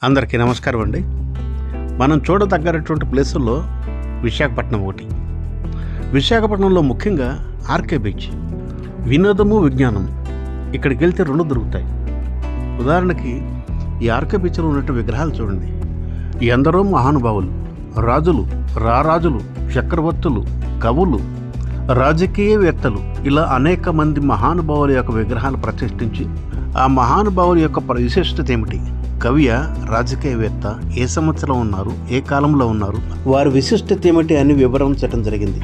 అందరికీ నమస్కారం అండి. మనం చూడదగ్గటువంటి ప్లేసుల్లో విశాఖపట్నం ఒకటి. విశాఖపట్నంలో ముఖ్యంగా ఆర్కే బీచ్. వినోదము విజ్ఞానం ఇక్కడికి వెళ్తే రెండు దొరుకుతాయి. ఉదాహరణకి ఈ ఆర్కే బీచ్లో ఉన్నట్టు విగ్రహాలు చూడండి. ఎందరో మహానుభావులు, రాజులు, రారాజులు, చక్రవర్తులు, కవులు, రాజకీయవేత్తలు ఇలా అనేక మంది మహానుభావుల యొక్క విగ్రహాలు ప్రతిష్ఠించి ఆ మహానుభావుల యొక్క విశిష్టత ఏమిటి, కవియ, రాజకీయవేత్త, ఏ సంవత్సరం ఉన్నారు, ఏ కాలంలో ఉన్నారు, వారి విశిష్టత ఏమిటి అని వివరించడం జరిగింది.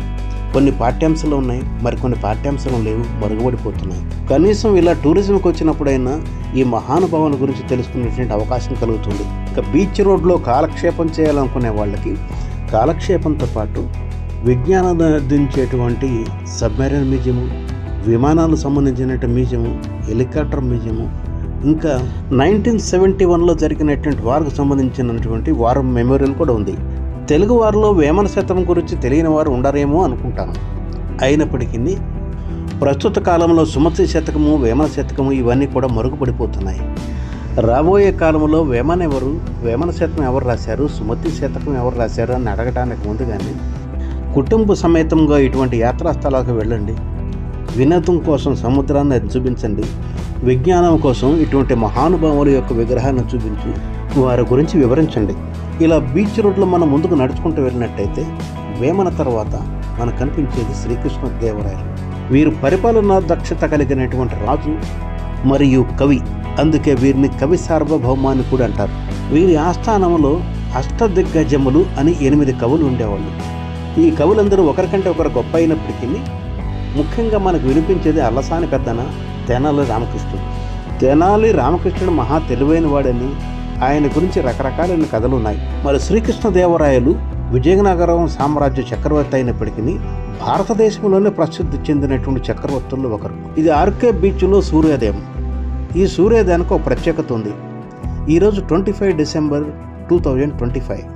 కొన్ని పాఠ్యాంశాలు ఉన్నాయి, మరికొన్ని పాఠ్యాంశాలు లేవు, మరుగుపడిపోతున్నాయి. కనీసం ఇలా టూరిజంకి వచ్చినప్పుడైనా ఈ మహానుభావుల గురించి తెలుసుకునేటువంటి అవకాశం కలుగుతుంది. ఇక బీచ్ రోడ్లో కాలక్షేపం చేయాలనుకునే వాళ్ళకి కాలక్షేపంతో పాటు విజ్ఞానం అందించేటువంటి సబ్మెరైన్ మ్యూజియము, విమానాలకు సంబంధించినటువంటి మ్యూజియము, హెలికాప్టర్ మ్యూజియము, ఇంకా 1971లో జరిగినటువంటి వారికి సంబంధించినటువంటి వారు మెమోరియల్ కూడా ఉంది. తెలుగు వారిలో వేమన శతకం గురించి తెలియని వారు ఉండరేమో అనుకుంటాను. అయినప్పటికీ ప్రస్తుత కాలంలో సుమతి శతకము, వేమన శతకము ఇవన్నీ కూడా మరుగుపడిపోతున్నాయి. రాబోయే కాలంలో వేమన ఎవరు, వేమన శతకం ఎవరు రాశారు, సుమతి శతకం ఎవరు రాశారు అని అడగడానికి ముందుగానే కుటుంబ సమేతంగా ఇటువంటి యాత్రా స్థలాలకు వెళ్ళండి. వినోదం కోసం సముద్రాన్ని చూపించండి. విజ్ఞానం కోసం ఇటువంటి మహానుభావుల యొక్క విగ్రహాలను చూపించి వారి గురించి వివరించండి. ఇలా బీచ్ రోడ్లో మనం ముందుకు నడుచుకుంటూ వెళ్ళినట్టయితే వేమన తర్వాత మనకు కనిపించేది శ్రీకృష్ణదేవరాయలు. వీరు పరిపాలనా దక్షత కలిగినటువంటి రాజు మరియు కవి. అందుకే వీరిని కవి సార్వభౌమాన్ని కూడా అంటారు. వీరి ఆస్థానంలో అష్టదిగ్గజములు అని 8 కవులు ఉండేవాళ్ళు. ఈ కవులందరూ ఒకరికంటే ఒకరు గొప్ప అయినప్పటికీ ముఖ్యంగా మనకు వినిపించేది అల్లసాని పెద్దన తెనాలి రామకృష్ణుడు. తెనాలి రామకృష్ణుడు మహా తెలివైన వాడని ఆయన గురించి రకరకాలైన కథలు ఉన్నాయి. మరి శ్రీకృష్ణదేవరాయలు విజయనగరం సామ్రాజ్య చక్రవర్తి అయినప్పటికీ భారతదేశంలోనే ప్రసిద్ధి చెందినటువంటి చక్రవర్తుల్లో ఒకరు. ఇది ఆర్కే బీచ్లో సూర్యోదయం. ఈ సూర్యోదయానికి ఒక ప్రత్యేకత ఉంది. ఈరోజు 25 డిసెంబర్ 2025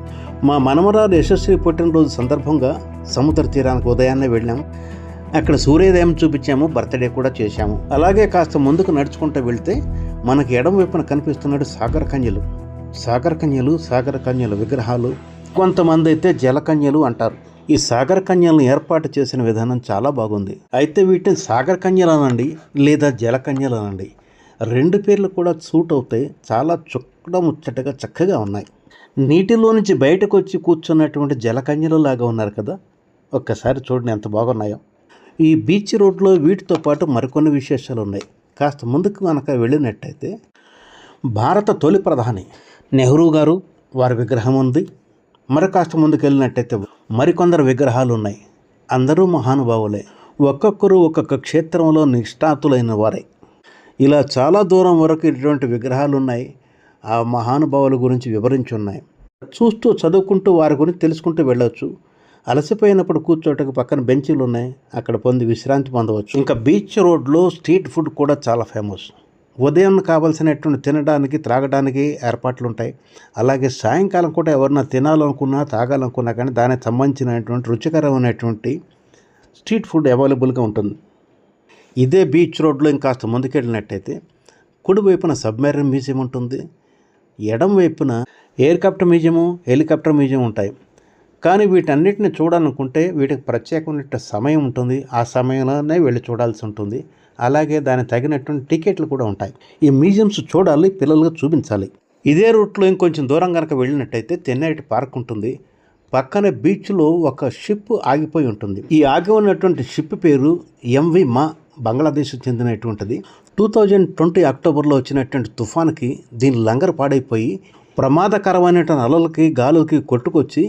మా మనమరాలు యశస్వి పుట్టినరోజు సందర్భంగా సముద్ర తీరానికి ఉదయాన్నే వెళ్ళాం. అక్కడ సూర్యోదయం చూపించాము, బర్త్డే కూడా చేశాము. అలాగే కాస్త ముందుకు నడుచుకుంటూ వెళ్తే మనకి ఎడమ వైపున కనిపిస్తున్నట్టు సాగర కన్యలు విగ్రహాలు. కొంతమంది అయితే జలకన్యలు అంటారు. ఈ సాగర కన్యలను ఏర్పాటు చేసిన విధానం చాలా బాగుంది. అయితే వీటిని సాగర కన్యలు అనండి లేదా జలకన్యలు అనండి, 2 పేర్లు కూడా సూట్ అవుతాయి. చాలా ముచ్చటగా చక్కగా ఉన్నాయి. నీటిలో నుంచి బయటకు వచ్చి కూర్చున్నటువంటి జలకన్యలు లాగా ఉన్నారు కదా. ఒక్కసారి చూడండి ఎంత బాగున్నాయో. ఈ బీచ్ రోడ్లో వీటితో పాటు మరికొన్ని విశేషాలు ఉన్నాయి. కాస్త ముందుకు కనుక వెళ్ళినట్టయితే భారత తొలి ప్రధాని నెహ్రూ గారు వారి విగ్రహం ఉంది. మరి కాస్త ముందుకు వెళ్ళినట్టయితే మరికొందరు విగ్రహాలు ఉన్నాయి. అందరూ మహానుభావులే, ఒక్కొక్కరు ఒక్కొక్క క్షేత్రంలో నిష్ఠాతులైన వారే. ఇలా చాలా దూరం వరకు ఇటువంటి విగ్రహాలు ఉన్నాయి. ఆ మహానుభావుల గురించి వివరించి ఉన్నాయి. చూస్తూ చదువుకుంటూ వారి గురించి తెలుసుకుంటూ వెళ్ళవచ్చు. అలసిపోయినప్పుడు కూర్చోటకు పక్కన బెంచీలు ఉన్నాయి, అక్కడ విశ్రాంతి పొందవచ్చు. ఇంకా బీచ్ రోడ్లో స్ట్రీట్ ఫుడ్ కూడా చాలా ఫేమస్. ఉదయం కావాల్సినటువంటి తినడానికి త్రాగడానికి ఏర్పాట్లు ఉంటాయి. అలాగే సాయంకాలం కూడా ఎవరన్నా తినాలనుకున్నా తాగాలనుకున్నా కానీ దానికి సంబంధించినటువంటి రుచికరమైనటువంటి స్ట్రీట్ ఫుడ్ అవైలబుల్గా ఉంటుంది. ఇదే బీచ్ రోడ్లో ఇంకాస్త ముందుకెళ్ళినట్టయితే కుడివైపున సబ్మెరైన్ మ్యూజియం ఉంటుంది, ఎడం వైపున ఎయిర్క్రాఫ్ట్ మ్యూజియము, హెలికాప్టర్ మ్యూజియం ఉంటాయి. కానీ వీటన్నిటిని చూడాలనుకుంటే వీటికి ప్రత్యేకమైన సమయం ఉంటుంది. ఆ సమయంలోనే వెళ్ళి చూడాల్సి ఉంటుంది. అలాగే దానికి తగినటువంటి టికెట్లు కూడా ఉంటాయి. ఈ మ్యూజియంస్ చూడాలి, పిల్లలకు చూపించాలి. ఇదే రూట్లో ఇంకొంచెం దూరం కనుక వెళ్ళినట్టయితే తెన్నేటి పార్క్ ఉంటుంది. పక్కనే బీచ్లో ఒక షిప్ ఆగిపోయి ఉంటుంది. ఈ ఆగి ఉన్నటువంటి షిప్ పేరు ఎంవి మా, బంగ్లాదేశ్ చెందినటువంటిది. 2020 అక్టోబర్లో వచ్చినటువంటి తుఫాన్కి దీని లంగర్ పాడైపోయి ప్రమాదకరమైనటువంటి అలలకి గాలులకి కొట్టుకొచ్చి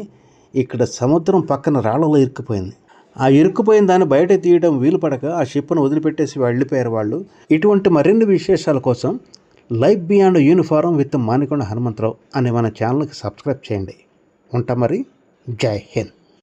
ఇక్కడ సముద్రం పక్కన రాళ్ళలో ఇరుక్కుపోయింది. ఆ ఇరుక్కుపోయిన దాన్ని బయట తీయడం వీలు పడక ఆ షిప్ను వదిలిపెట్టేసి వెళ్ళిపోయారు వాళ్ళు. ఇటువంటి మరిన్ని విశేషాల కోసం life beyond uniform with Manikonda Hanumantharao అనే మన ఛానల్కి సబ్స్క్రైబ్ చేయండి. ఉంటా మరి. జై హింద్.